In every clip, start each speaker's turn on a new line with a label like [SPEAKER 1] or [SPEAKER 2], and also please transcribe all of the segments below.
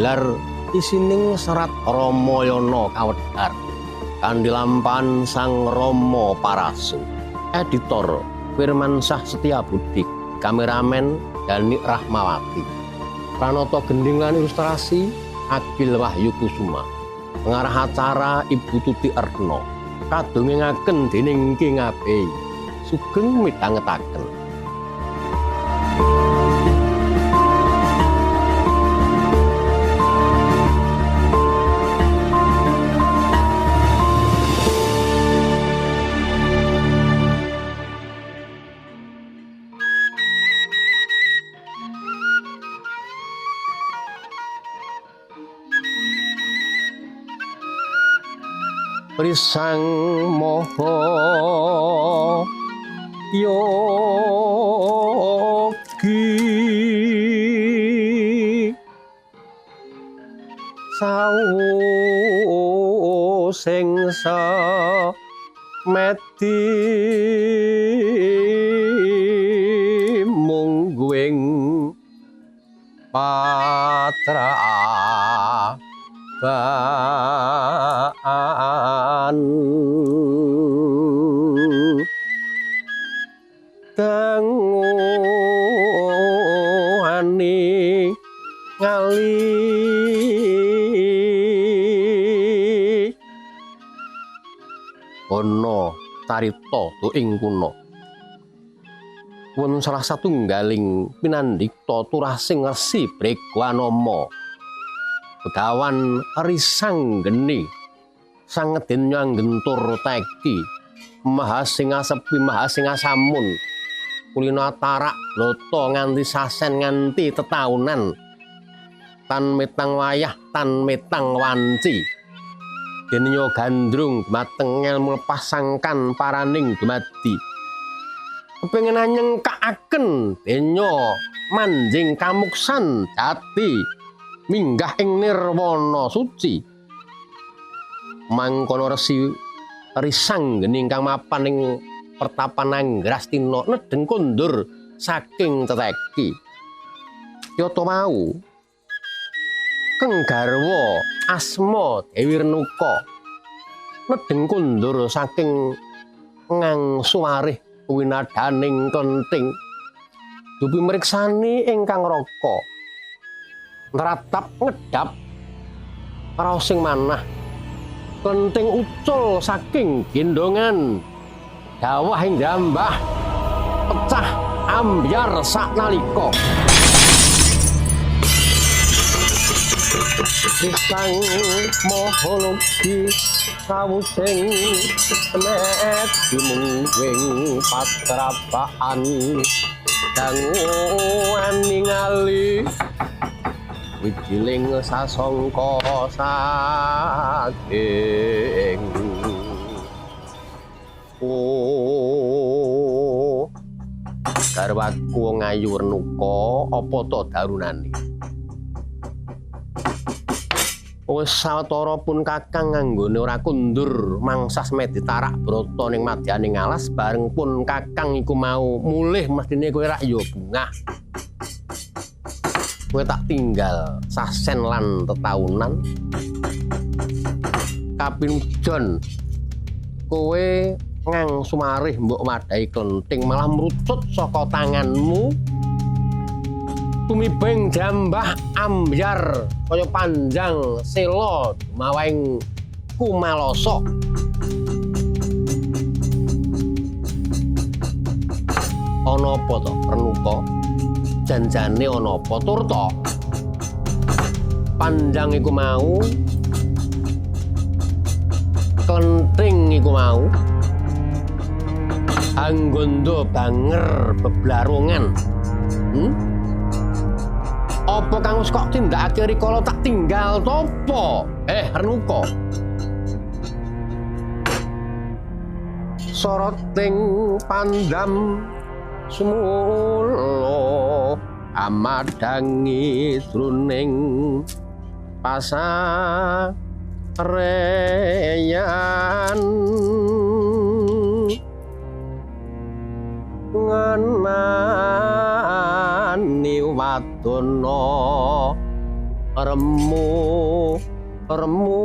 [SPEAKER 1] gelar isining serat Ramayana kawedhar kanthi lampahan Sang Rama Parasu. Editor Firmansyah Setiabudi, kameramen Dani Rahmawati. Pranata gending lan ilustrasi Agil Wahyu Kusuma. Pengarah acara Ibu Tuti Erno. Kadongengaken dening Ki Ngabei. Sugeng midhangetaken. Prisang Maha Yogi sawu sing samedi mungguing patra danguani ngali ana carita tuing kuna wonten salah satunggaling pinandhita turasing Resi Bregwanama Begawan Risanggeni sangedin nyanggentur teki Mahasinga Sepi Mahasinga Samun kulina tarak loto nganti sasen nganti tetaunan tan metang wayah tan metang wanci denya gandrung dumateng ngelmu pasangkan paraning dumadi kepengin nyengkakaken denya manjing kamuksan jati minggah ing nirwana suci mangkono Resi Risanggeni ingkang mapan ing pertapan Anggrastina nedeng kondur saking teteki yata mau keng garwa asma Dewi Renuka nedeng kondur saking ngangsuwarih winadaning kenting dupi mriksani ingkang raka nratap ngedap raos sing manah kenting ucul saking gendongan dawah ing jambah pecah ambyar saknalika Sang Maha Yogi sawusing semet dimungwing patrapaan danguan ningali wijiling sasangka saking garwaku ngayu Renuka apa to darunane wis sawetara pun Kakang nganggone ora kundur mangsas meditarak brata ning madyaning alas bareng pun Kakang iku mau mulih mestine kowe rak ya bungah kowe tak tinggal sasen lan tetaunan kapinujon kowe ngang sumarih mbok wadai klenting malah mrucut saka tanganmu tumibeng jambah ambyar kaya panjang sela dumawing kumalasa ana apa to Renuka janjane ana apa tur to panjang iku mau klenting iku mau anggondo banger beblarungan apa kang wis kok tindakake rikala tak tinggal topo Renuka soroting pandam sumulo amadangi truning pasareyan ngenani wadana remu remu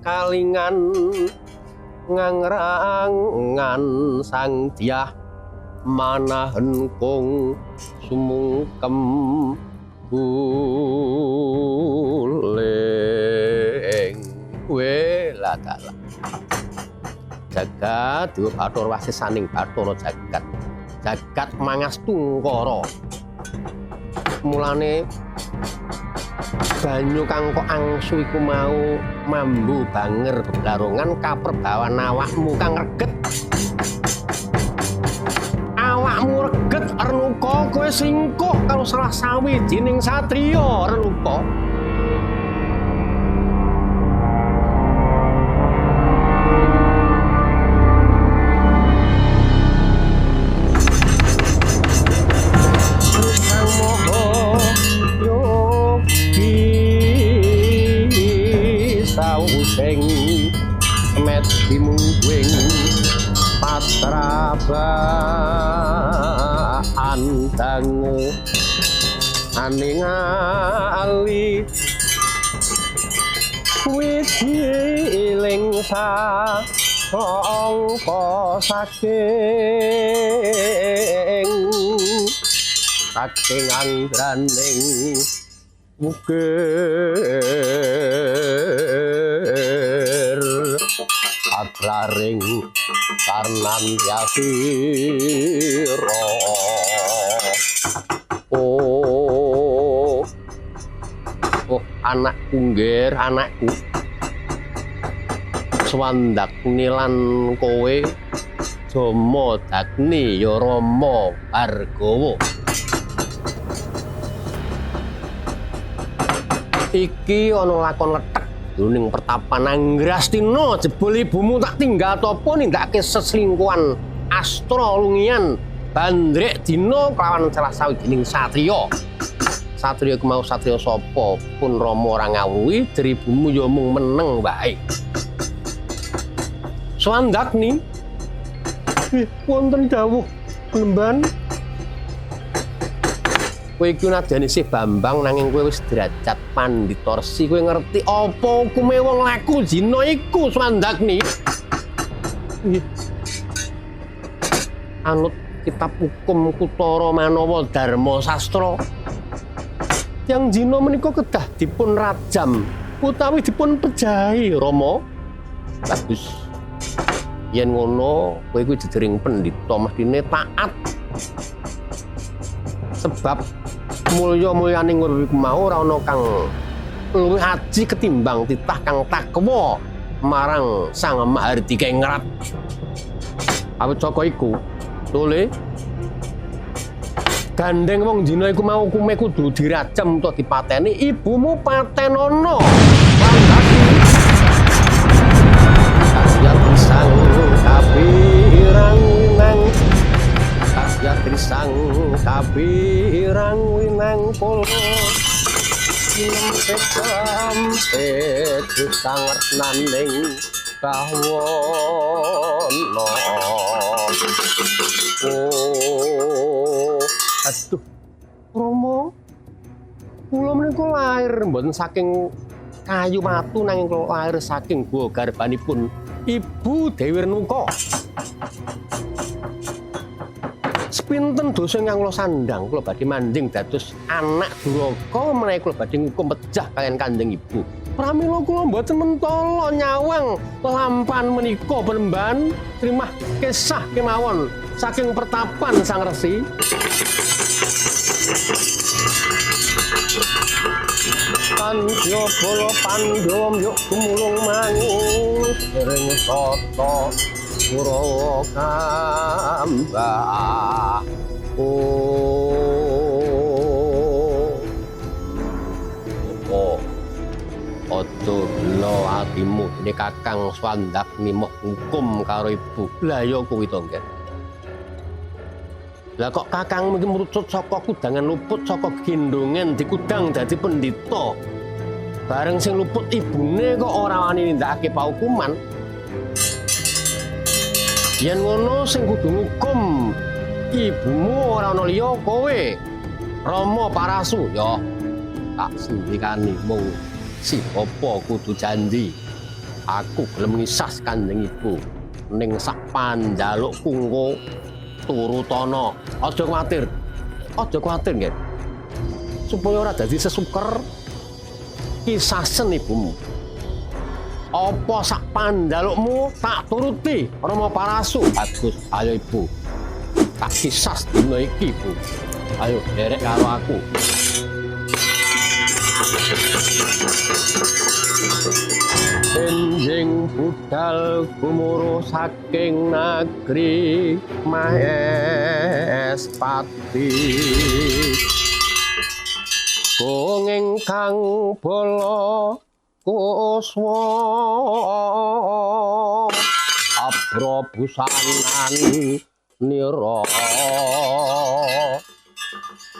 [SPEAKER 1] kalingan ngangrangan sang dyah manahen kung sumungkem guling wela dalah jagat dua bathara wasisaning bathara jagat mangas tungkara mulane banyu kang kok angsu iku mau mambu banger beblarongan kaperbawan awakmu kang reget awakmu reget Renuka kowe singkuh karo salah sawijining satriya Renuka met dimungwing patrabaan dangu aningali wijiling sangka saking anggraning mugir adraring karnan yasira oh anakku nggih anakku Swandakni lan kowe Jama Dagni ya Rama Bargawa iki ana lakon letek jroning pertapan Anggrastina jebul ibumu tak tinggal topo nindakake seslingkuhan astra lungian bandrek dina kelawan salah sawijining satriya. Satriya ku mau satriya sapa pun Rama ora ngawuhi ibumu ya mung meneng wae. Swandakni wonten dawuh Penemban kowe iki nadyan isih Bambang nanging kowe wis derajat Pandhita Resi kowe ngerti apa hukume wong laku zina iku Swandakni anut kitab hukum Kutara Manawa Dharma Sastra yang zina menika kedah dipun rajam utawi dipun pejahi Rama bagus yen ngono kowe kuwi didering pendhita mestine taat sebab mulya-mulyaning urip mau ora ana kang luwih aji ketimbang titah kang takwa marang Sang Mahardika Ingrat. Awit saka iku, tole gandeng wong dina iku mau hukume kudu dirajam utawa dipateni, ibumu patenana. Kasihan pisang kapirang winang Kasihan pisang kapirang winang polo sampai sangat nanding kahwono aduh Rama kula menika lair mboten saking kayu watu nanging kula lair saking guwa garbanipun Ibu Dewi Renuka sepinten dosa ingkang kula sandhang kula badhe manding dados anak duraka menawi kula badhe ngukum pejah kaliyan Kanjeng Ibu. Pramila kula mboten mentala nyawang lampan menika Penemban trimah kisah kemawon saking pertapan Sang Resi. Pandya bala Pandhawa yuk gumulung mangu sering sata Kurawa kambah aja gelo atimu dene Kakang Swandakni moh hukum karo ibu. Lah ya kuwi to nggih. Lah kok Kakang mungkin merucut saka kudangan luput saka gendongen dikudang dadi pendhita. Bareng sing luput ibune kok ora wani nindakake paukuman. Yen ngono sing kudu ngukum ibumu ora ana liya kowe. Rama Parasu ya. Tak sendikani mung si bapa kudu janji. Aku gelem ngisas Kanjeng Ibu ning sak panjalukku engko turutana. Aja kuwatir. Aja kuwatir, nggih. Supaya ora dadi sesuker kisasen ibumu. Apa sak panjalukmu tak turuti Rama Parasu. Bagus, ayo Ibu. Tak kisas dina iki, Bu. Ayo derek karo aku. Enjing budal gumuruh saking negeri Mahespati. Kung ingkang bala kuswa abrabusanan nira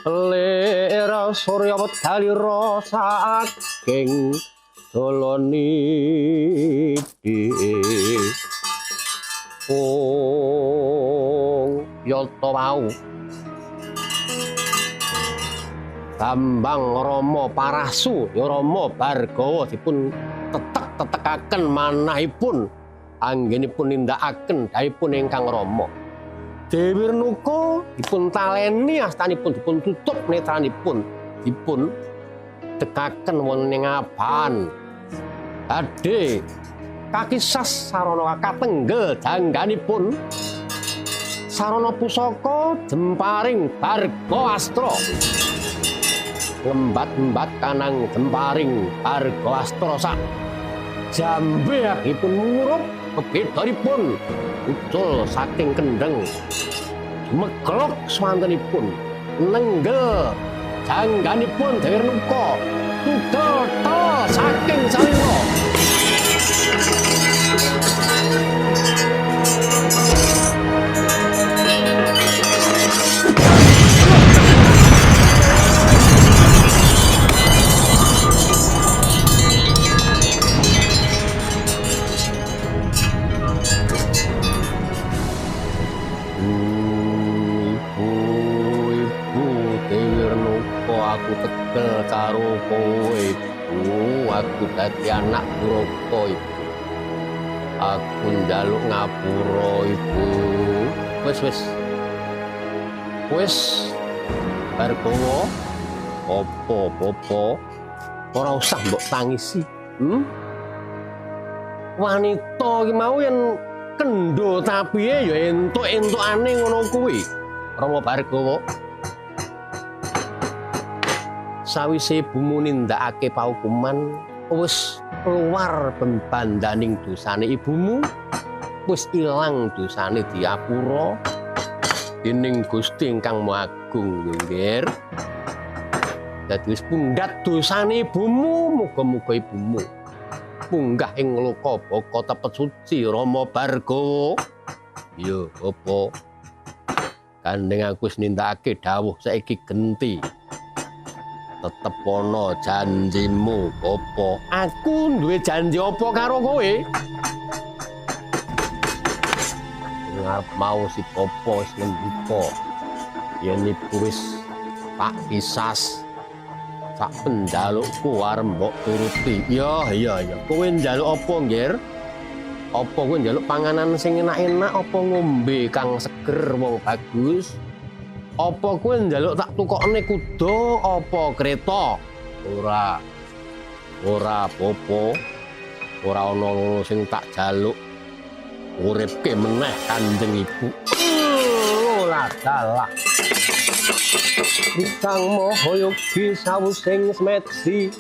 [SPEAKER 1] lera surya wedalira saking doloni yata wau Bambang Rama Parasu ya Rama Bargawa dipun tetek-tetekaken manahipun anggenipun nindakaken dahipun ingkang Rama. Dewi Renuka dipun taleni astanipun dipun tutup netranipun dipun dekaken wonten ing aban. Badhe kakisas sarana katenggel jangganipun sarana pusaka jemparing Bargaastra. Ngembat-embat kanang jemparing Bargaastra sak jambehipun murup kebedaripun ucul saking kendheng meglok swantenipun nenggel jangganipun Dewi Renuka tudel saking salira. Aku tegel karo kowe, Ibu. Aku dadi anak duraka, Ibu. Aku njaluk ngapura, Ibu. Wis. Bargawa. Apa-apa. Ora usah mbok tangisi. Wanita iki mau yen kendho tapihe ya entuk-entukane ngono kuwi. Rama Bargawa. Sawise ibumu nindakake paukuman wis keluar pembandaning dosane ibumu, wis ilang dosane diapura dening Gusti ingkang Maha Agung, nggih. Dadi wis pundhat dosane ibumu, muga-muga ibumu munggah ing loka baka tepet suci Rama Bargawa. Ya apa? Kandheng aku wis nindakake dawuh saiki genti. Tetep ana janjimu apa? Aku duwe janji apa karo kowe? Ngarep mau si Popo wis ngendika yen iku wis tak kisas sak penjalukku arep mbok turuti. Ya. Kowe njaluk apa, Nggir? Apa kowe njaluk panganan sing enak-enak apa ngombe kang seger wong bagus? Apa kowe njaluk tak tukokne kuda apa kereta? Ora apa-apa. Ora ana loro sing tak jaluk. Uripke meneh Kanjeng Ibu. Ora dalah. Rikang Maha Yogi sawusing semedi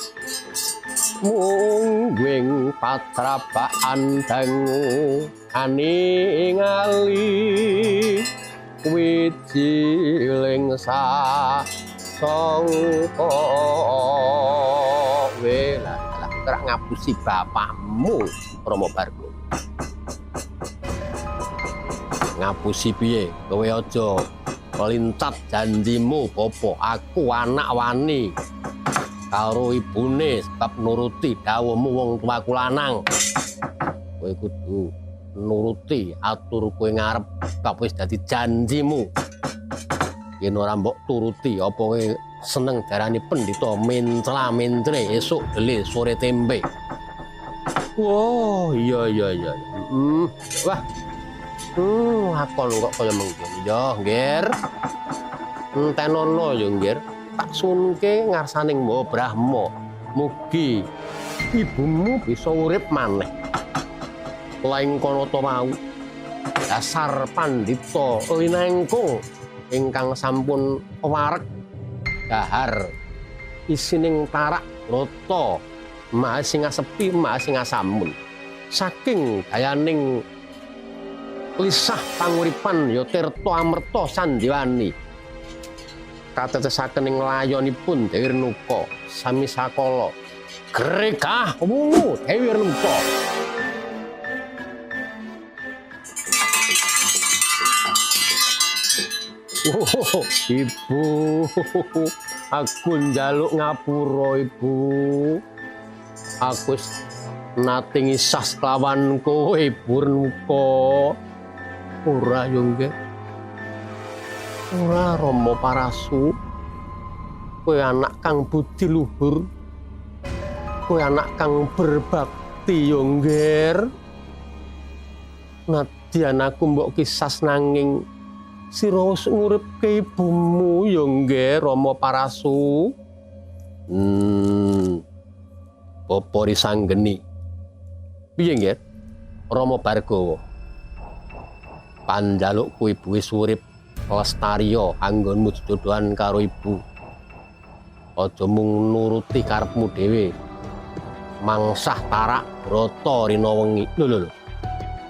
[SPEAKER 1] mungguing patrapaan dangu aningali wijiling sangka welah kerak ngapusi bapakmu Rama Bargawa. Ngapusi piye kowe aja melincat janjimu Popo. Aku anak wani karo ibune sebab nuruti dawuhmu wong tuaku lanang. Kowe kudu nuruti atur kowe ngarep bab wis dadi janjimu. yen ora mbok turuti apa kowe seneng darani pendhita mencla-mentre esuk dele sore tempe. Wah, iya. Wah. Lakon kok kaya mengkene. Ya, Ngger. Entenono ya, Ngger. Tak sunke ngarsaning Mbah Brahma. Mugi ibumu bisa urip maneh. Laing kono to mau. Dasar pandhita linengkung ingkang sampun wareg dahar isining tarak rata Mahasinga sepi Mahasinga samun. Saking dayaning lisah panguripan ya tirta amerta sandiwani katetesaken ing layonipun Dewi Renuka sami sakala gregah wungu Dewi Renuka. Oh, Ibu, aku njaluk ngapura Ibu. Aku nate ngisah kelawan kowe Ibu Renuka. Ora yo nggih. Ora Rama Parasu. Kowe anak kang budi luhur. Kowe anak kang berbakti yo Ngger. Nadyan aku mbok kisas nanging sira wis nguripke ibumu yo nggih Rama Parasu. Bapa risanggeni. Piye nggih? Rama Bargawa. Panjalukku ibu wis urip lestariya anggonmu jodohan karo ibu. Aja mung nuruti karepmu dhewe. Mangsah tarak brata rina wengi. Lho.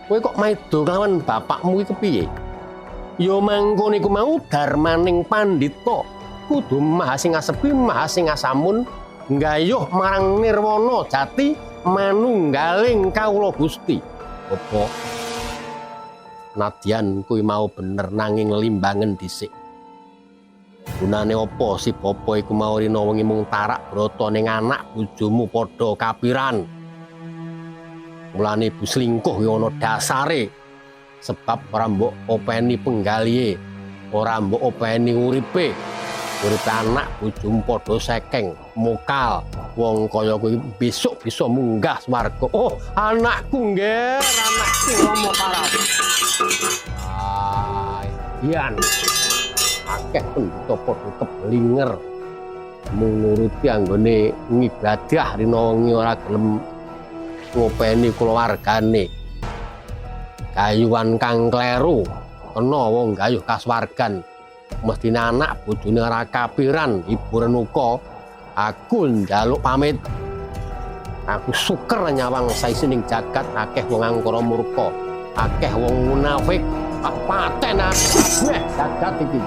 [SPEAKER 1] Kowe kok maido kelawan bapakmu iki kepiye? Ya mangkono iku mau darmaning pandhita kudu Mahasinga sepi Mahasinga samun nggayuh marang nirwana jati manunggaling kawula Gusti. Apa nadyan kuwi mau bener nanging limbangen dhisik. Gunane apa si bapa iku mau rina wengi mung tarak brata ning anak bojomu padha kapiran. Mulane ibu selingkuh ya ana dasare. Sebab ora mbok openi penggalihe, ora mbok openi uripe. Uripe anak bojomu padha sekeng, mokal. Wong kaya kuwi besok bisa munggah swarga. Oh, anakku nggih, anakku Rama Parasu. Yan. Akeh pendhita padha keblinger. Mung nuruti anggone ngibadah rina wengi ora gelem ngopeni kulawargane. Gayuhan kang kleru kena wong gayuh kaswargan. Mestine anak bojone ora kapiran. Ibu Renuka, aku njaluk pamit. Aku suker nyawang saisining jagat akeh wong angkara murka, akeh wong munafik, paten kabeh jagat iki.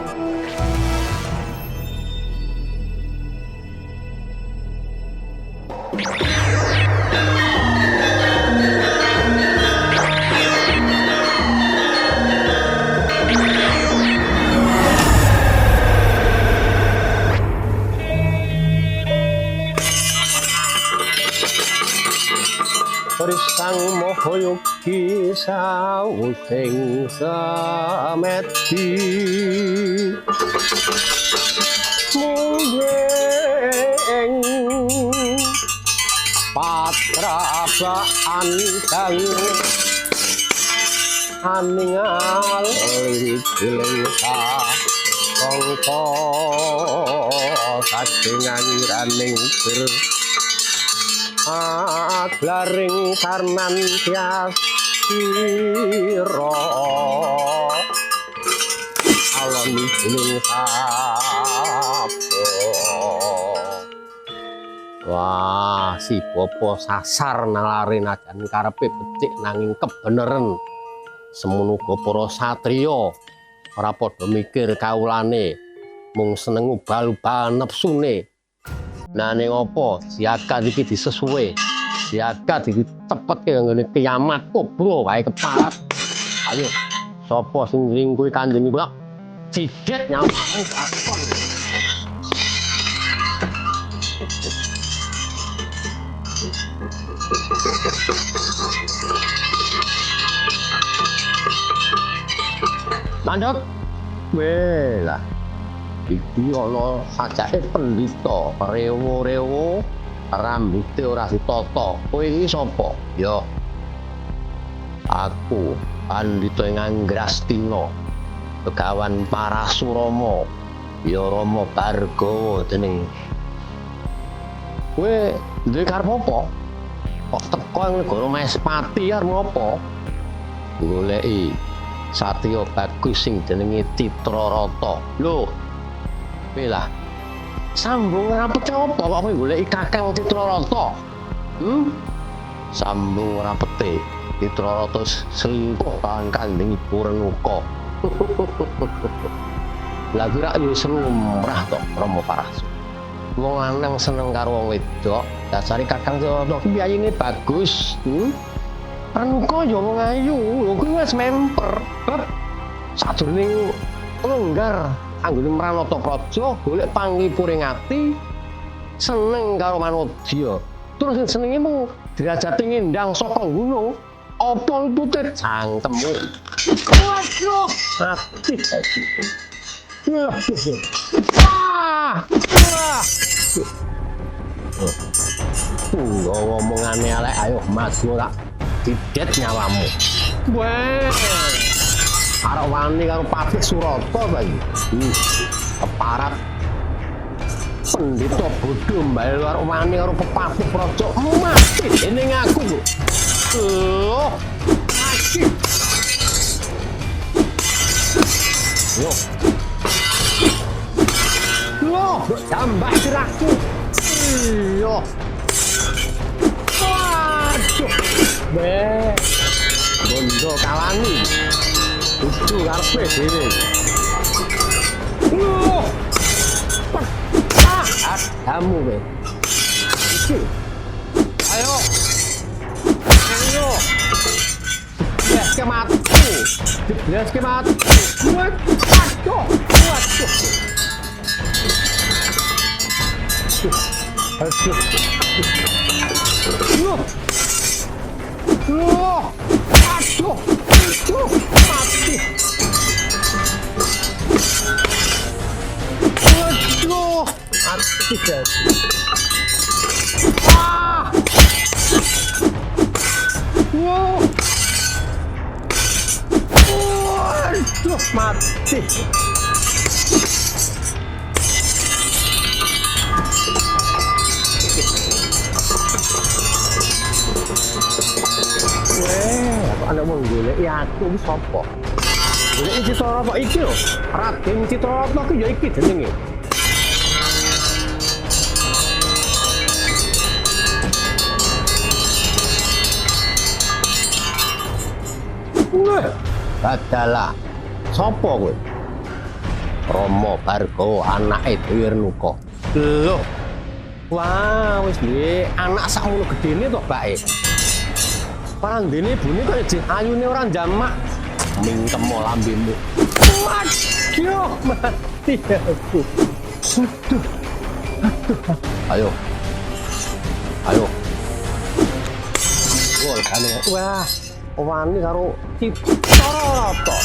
[SPEAKER 1] Sang Mahayogi sawusing sameti mungeng patrabaan kang aningal liling sangka sajengan raning aglaring karnan tias sira alon gunung sapa. Wah, si bapa sasar nalare najan karepe becik nanging kebeneren. Semono para satriya ora padha mikir kawulane, mung seneng ubal-ubal nepsune. Nah ning apa siagat iki disesuwe. Siagat iki cepetke nggone kiamat kobro wae keparat. Ayo sapa sing ring kuwi Kanjeng Ibu? Cidet nyawang kakon. Mandek. Weh lah. Iki ana sajake pendhita rewo-rewo rambuté ora ditata. Kowe iki sapa? Ya. Aku Pandhita Nganggrastina, Begawan Parasurama. Ya Rama Bargawa jeneng. Kowe duwe karep apa? Kok teko ing negara Maespati arep apa? Goleki satriya bagus sing jenenge Citrarata. Lho, lah sambung rapet apa kok kowe goleki Kakang Citrarata? Sambung rapete Citrarata selingkuh kaliyan Kanjeng Ibu Renuka. Lah kira yo lumrah to Rama Parasu. Wong lanang seneng karo wong wedok, dasare Kakang Citrarata ki biyayine bagus. Renuka yo wong ayu, lho kuwi wis memper. Sadurunge longgar anggone Mranata Praja golek panglipuring ati, seneng karo manodya. Terus sing senenge mung derajate ngendang saka gunung. Apa lutute cangkemmu? Waduh, mati. Ngomongane elek, ayo maju tak didet nyawamu. Weh. Arep wani karo Patih Surata ta iki. Keparat. Pendhita bodho mbal arep wani karo Pepatih Praja mati dening aku kok. Loh. Mati. Yo. Loh, tambah sirahku. Yo. Waduh. Weh. Bondo kalani. Itu karpe dhewe. Loh. Kamu be. Iki. Ayo. Ayo. Yes, ke mati. Yes, ke mati. Waduh. Waduh. Aduh. Loh. Loh. Aduh. Aduh. Mati. Aduh. Mati guys. Ah. Wow. Aduh. Mati. Ana wong golek ya aku iki sapa? Golek Citrarata iki lho. Raden Citrarata ku ya iki jenenge. Wah, dadalah. Sapa kowe? Rama Bargawa anake Dewi Renuka. Lho. Wah, wis duwe anak sakmono gedene to, Mbake. Parandene ibune kok jek ayune ora jamak. Mingkemo lambemu. Waduh, mati aku. Aduh. Aduh. Ayo. Ayo. Wah, kane. Wah, wani karo Citrarata.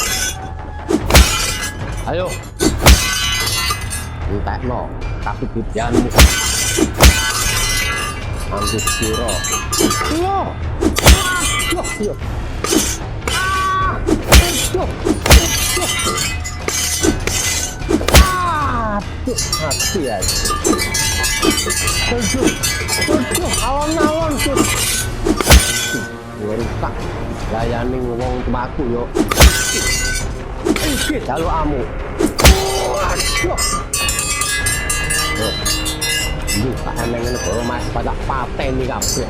[SPEAKER 1] Ayo. Entekno kasugihanmu. Ambis sira. Loh. Loh, yo. Ah! Aduh. Aduh, mati ya. Aduh, alon-alon tuh. Rusak. Layani wong tuaku yo. Iki dalu amu. Aduh. Ini tak emang negara Mas pada pateni kabeh.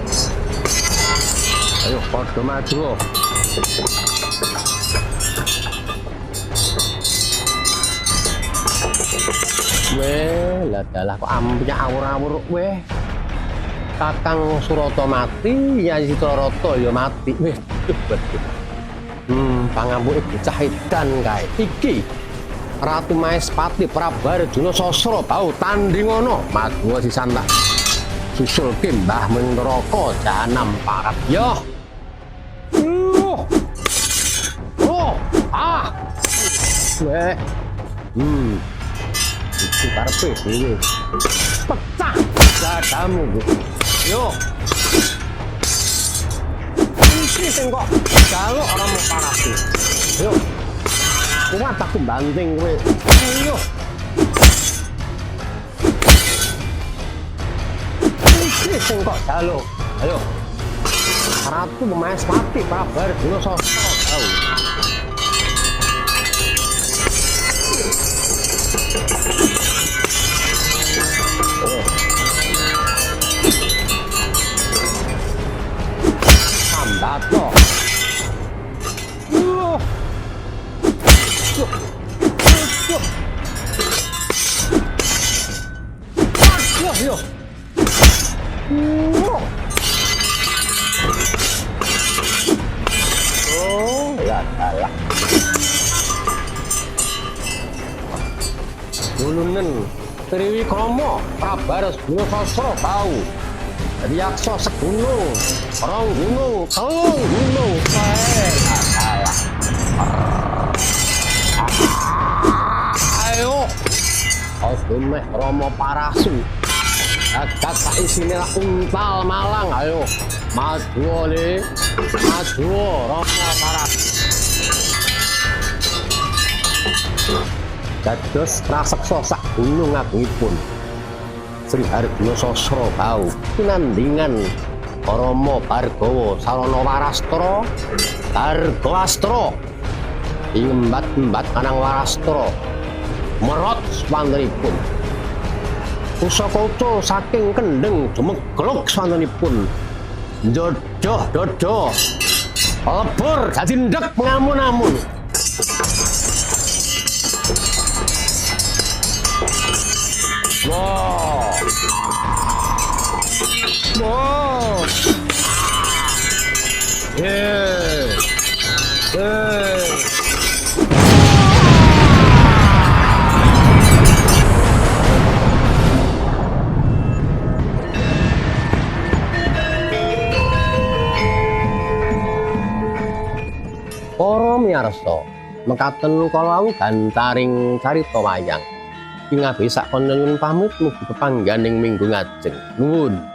[SPEAKER 1] Ayo padha maju. Weh, lah dalah kok ampunya awur-awur weh. Kakang Surata mati, Nyai Citrarata ya mati. Weh, pangampuke bocah edan kae. Iki Ratu Maespati Prabu Arjuna Sasra bau tandingana madya sisan tak susulke Mbah Mentraka jahanam parat. Yo. maju karepe dhewe. Pecah dadamu. Yo. Iki sing kok jaluk ora mau parasi. Yo. Kuat aku banting kowe. Yo. Iki sing kok jaluk. Ayo. Ratu Mahespati Prabar Dina Sastra Bau. Sambato. Yo. Oh, ya salah. Dulunen Triwikrama Prabares Dina Sastra Bau. Riyaksa segunung, rong gunung, telung gunung, salah. Ayo, ojo meh Rama Parasu. Agak tak isine untal malang, ayo. Maju oleh, maju Rama Parasu. Dados raseksa sak gunung agungipun Sri Harjuna Sastra Bau pinandhingan Rama Bhargawa Sarana Warastra Bhargawastra imbat-imbat kanang Warastra merot swantenipun pusaka ucul saking kendheng dumegluk swantenipun njodoh dodo lebur dadi ndek ngamun-amun. Wow. Wow. Yeah. Yeah. Para miyarsa, mekaten kala gantaring carita wayang. Ing abis sak konten pamit mugi pepangganing minggu ngajeng. Nuwun.